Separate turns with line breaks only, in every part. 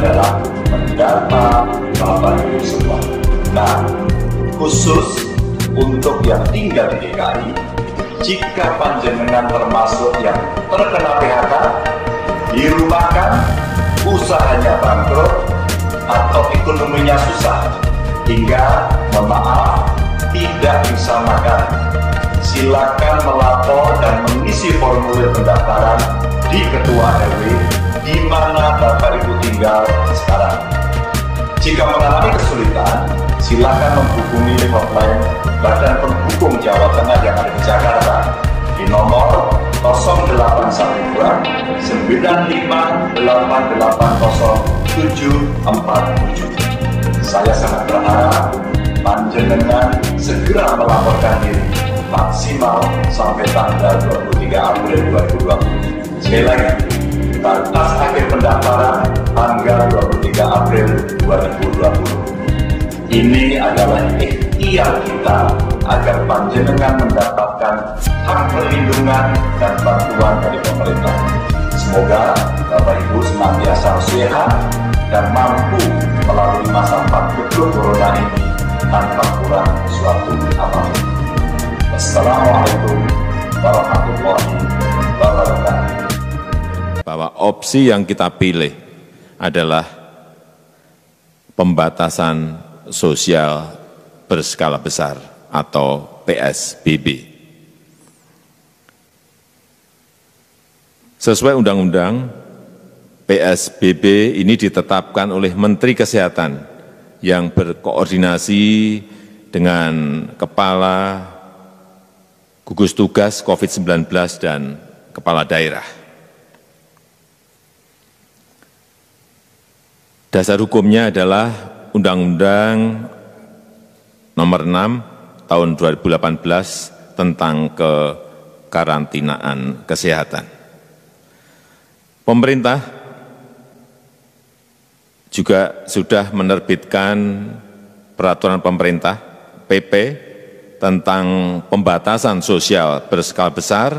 adalah mendata Bapak Ibu semua. Nah, khusus untuk yang tinggal di DKI, jika panjenengan termasuk yang terkena PHK, dirumahkan, usahanya bangkrut, atau ekonominya susah, hingga, mohon maaf, tidak bisa makan, silakan melapor dan mengisi formulir pendaftaran di Ketua RW di mana Bapak Ibu tinggal sekarang. Jika mengalami kesulitan, silakan menghubungi hotline Badan Penghubung Jawa Tengah yang ada di Jakarta di nomor 0812 95 880 747. Saya sangat berharap panjenengan segera melaporkan diri maksimal sampai tanggal 23 April 2020. Sekali lagi, batas akhir pendaftaran tanggal 23 April 2020. Ini adalah ikhtiar kita agar panjenengan mendapatkan hak perlindungan dan bantuan dari pemerintah. Semoga Bapak Ibu senantiasa sehat dan mampu melalui masa pandemi corona ini tanpa kurang suatu apapun. Wassalamualaikum warahmatullahi wabarakatuh.
Bahwa opsi yang kita pilih adalah pembatasan sosial berskala besar atau PSBB. Sesuai undang-undang, PSBB ini ditetapkan oleh Menteri Kesehatan yang berkoordinasi dengan Kepala Gugus Tugas COVID-19 dan Kepala Daerah. Dasar hukumnya adalah Undang-Undang Nomor 6 Tahun 2018 tentang kekarantinaan kesehatan. Pemerintah juga sudah menerbitkan peraturan pemerintah PP tentang pembatasan sosial berskala besar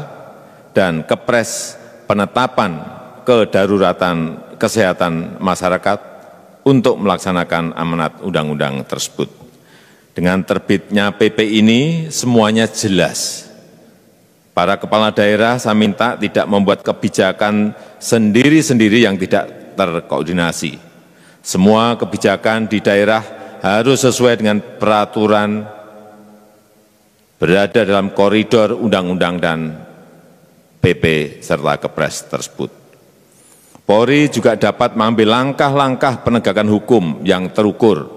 dan Kepres penetapan kedaruratan kesehatan masyarakat untuk melaksanakan amanat undang-undang tersebut. Dengan terbitnya PP ini semuanya jelas. Para kepala daerah saya minta tidak membuat kebijakan sendiri-sendiri yang tidak terkoordinasi. Semua kebijakan di daerah harus sesuai dengan peraturan, berada dalam koridor undang-undang dan PP serta Kepres tersebut. Polri juga dapat mengambil langkah-langkah penegakan hukum yang terukur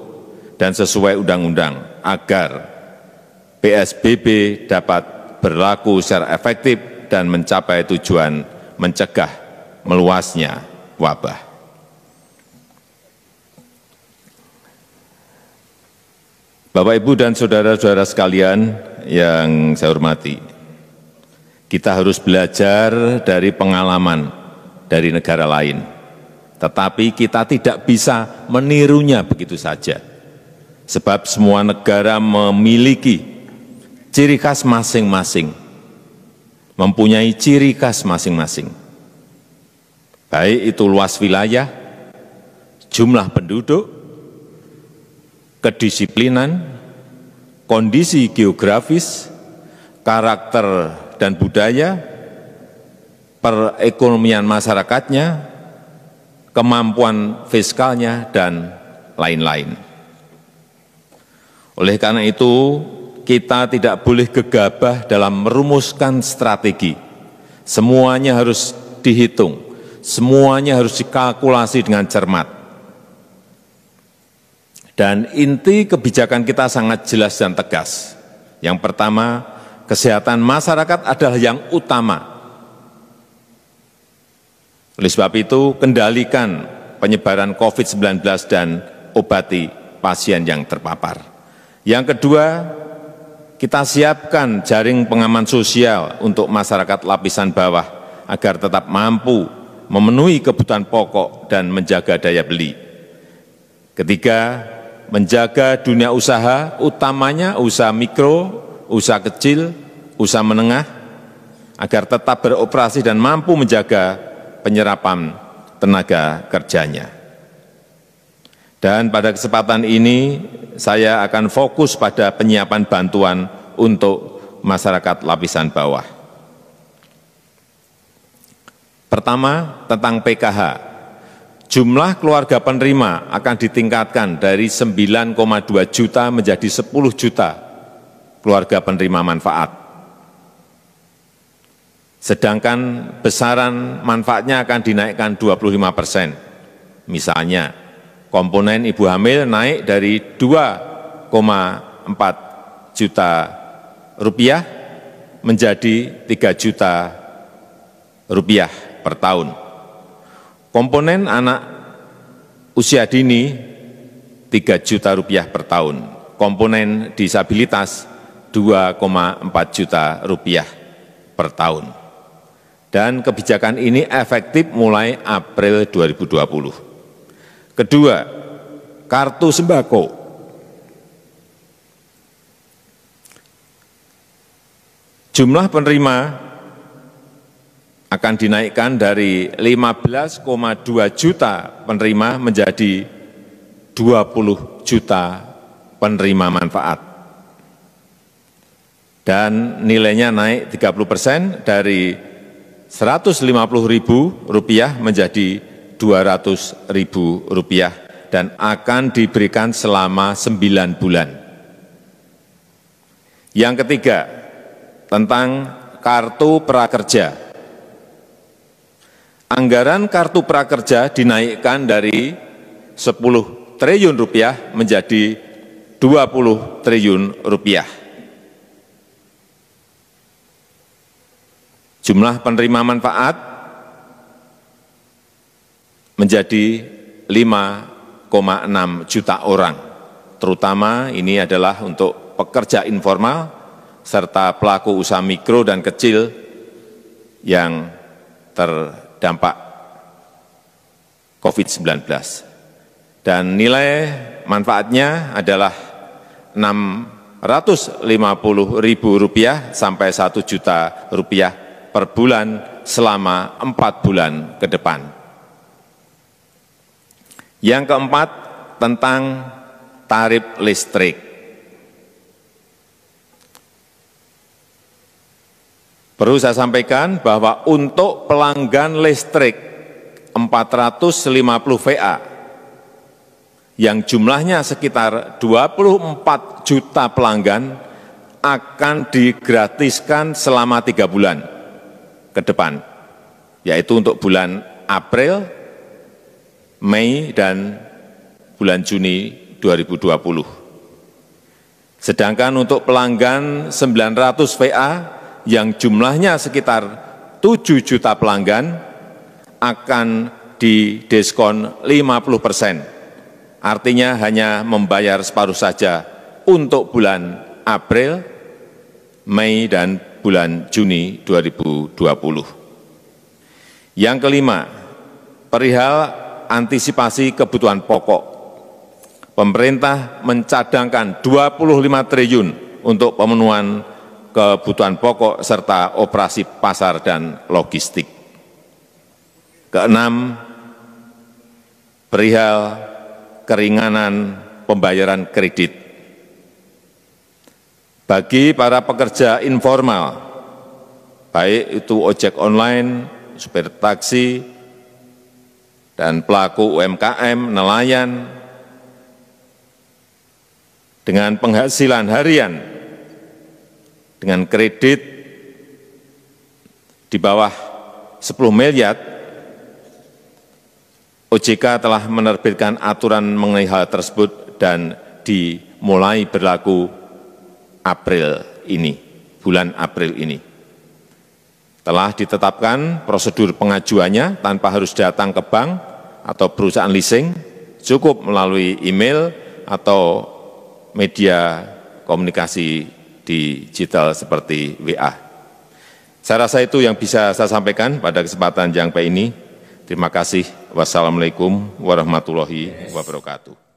dan sesuai undang-undang agar PSBB dapat berlaku secara efektif dan mencapai tujuan mencegah meluasnya wabah. Bapak, Ibu, dan saudara-saudara sekalian yang saya hormati, kita harus belajar dari pengalaman dari negara lain, tetapi kita tidak bisa menirunya begitu saja, sebab semua negara memiliki ciri khas masing-masing, mempunyai ciri khas masing-masing, baik itu luas wilayah, jumlah penduduk, kedisiplinan, kondisi geografis, karakter dan budaya, perekonomian masyarakatnya, kemampuan fiskalnya, dan lain-lain. Oleh karena itu, kita tidak boleh gegabah dalam merumuskan strategi. Semuanya harus dihitung, semuanya harus dikalkulasi dengan cermat. Dan inti kebijakan kita sangat jelas dan tegas. Yang pertama, kesehatan masyarakat adalah yang utama. Oleh sebab itu, kendalikan penyebaran COVID-19 dan obati pasien yang terpapar. Yang kedua, kita siapkan jaring pengaman sosial untuk masyarakat lapisan bawah agar tetap mampu memenuhi kebutuhan pokok dan menjaga daya beli. Ketiga, menjaga dunia usaha, utamanya usaha mikro, usaha kecil, usaha menengah, agar tetap beroperasi dan mampu menjaga penyerapan tenaga kerjanya. Dan pada kesempatan ini saya akan fokus pada penyiapan bantuan untuk masyarakat lapisan bawah. Pertama, tentang PKH. Jumlah keluarga penerima akan ditingkatkan dari 9,2 juta menjadi 10 juta keluarga penerima manfaat. Sedangkan besaran manfaatnya akan dinaikkan 25%. Misalnya, komponen ibu hamil naik dari 2,4 juta rupiah menjadi 3 juta rupiah per tahun. Komponen anak usia dini 3 juta rupiah per tahun. Komponen disabilitas 2,4 juta rupiah per tahun. Dan kebijakan ini efektif mulai April 2020. Kedua, kartu sembako. Jumlah penerima akan dinaikkan dari 15,2 juta penerima menjadi 20 juta penerima manfaat. Dan nilainya naik 30% dari Rp150.000 menjadi Rp200.000 dan akan diberikan selama 9 bulan. Yang ketiga, tentang kartu prakerja. Anggaran kartu prakerja dinaikkan dari 10 triliun rupiah menjadi 20 triliun rupiah. Jumlah penerima manfaat menjadi 5,6 juta orang, terutama ini adalah untuk pekerja informal serta pelaku usaha mikro dan kecil yang terdampak COVID-19. Dan nilai manfaatnya adalah Rp650.000 sampai Rp1 juta per bulan selama 4 bulan ke depan. Yang keempat, tentang tarif listrik. Perlu saya sampaikan bahwa untuk pelanggan listrik 450 VA yang jumlahnya sekitar 24 juta pelanggan akan digratiskan selama 3 bulan ke depan, yaitu untuk bulan April, Mei, dan bulan Juni 2020. Sedangkan untuk pelanggan 900 VA yang jumlahnya sekitar 7 juta pelanggan akan didiskon 50%. Artinya hanya membayar separuh saja untuk bulan April, Mei, dan bulan Juni 2020. Yang kelima, perihal antisipasi kebutuhan pokok. Pemerintah mencadangkan 25 triliun untuk pemenuhan kebutuhan pokok serta operasi pasar dan logistik. Keenam, perihal keringanan pembayaran kredit. Bagi para pekerja informal, baik itu ojek online, supir taksi, dan pelaku UMKM, nelayan, dengan penghasilan harian, dengan kredit di bawah 10 miliar, OJK telah menerbitkan aturan mengenai hal tersebut dan dimulai berlaku April ini, bulan April ini. Telah ditetapkan prosedur pengajuannya tanpa harus datang ke bank atau perusahaan leasing, cukup melalui email atau media komunikasi digital seperti WA. Saya rasa itu yang bisa saya sampaikan pada kesempatan yang baik ini. Terima kasih. Wassalamualaikum warahmatullahi wabarakatuh.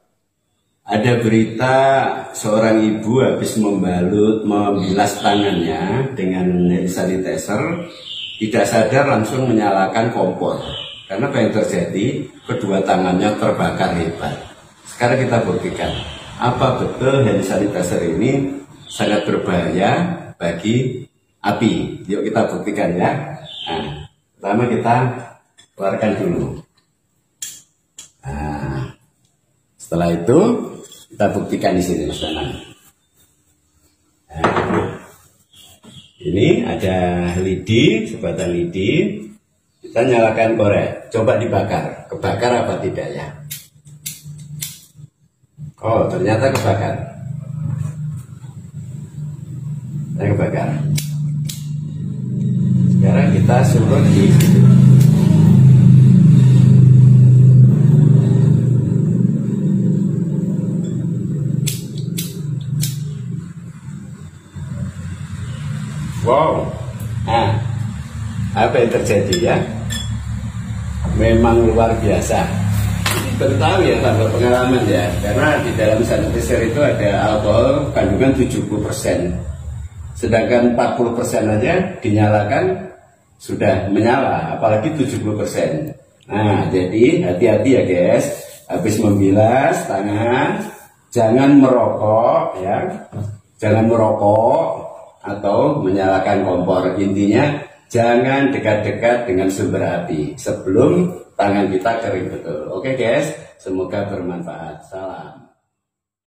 Ada berita seorang ibu habis membilas tangannya dengan sanitizer, tidak sadar langsung menyalakan kompor. Karena apa yang terjadi? Kedua tangannya terbakar hebat. Sekarang kita buktikan apa betul hand sanitizer ini sangat berbahaya bagi api. Yuk kita buktikan ya. Nah, pertama kita keluarkan dulu. Nah, setelah itu kita buktikan di sini Mas Danang. Nah, ini ada lidi, sebatang lidi. Kita nyalakan korek, coba dibakar. Kebakar apa tidak ya? Oh, ternyata kebakar. Kebakar. Sekarang kita suruh di situ. Wow. Nah, apa yang terjadi ya? Memang luar biasa. Ini baru tahu ya, tambah pengalaman ya. Karena di dalam sanitizer itu ada alkohol kandungan 70%. Sedangkan 40% aja dinyalakan sudah menyala, apalagi 70%. Nah, jadi hati-hati ya guys. Habis membilas tangan, jangan merokok ya. Jangan merokok atau menyalakan kompor. Intinya jangan dekat-dekat dengan sumber api sebelum tangan kita kering betul. Oke guys, semoga bermanfaat. Salam.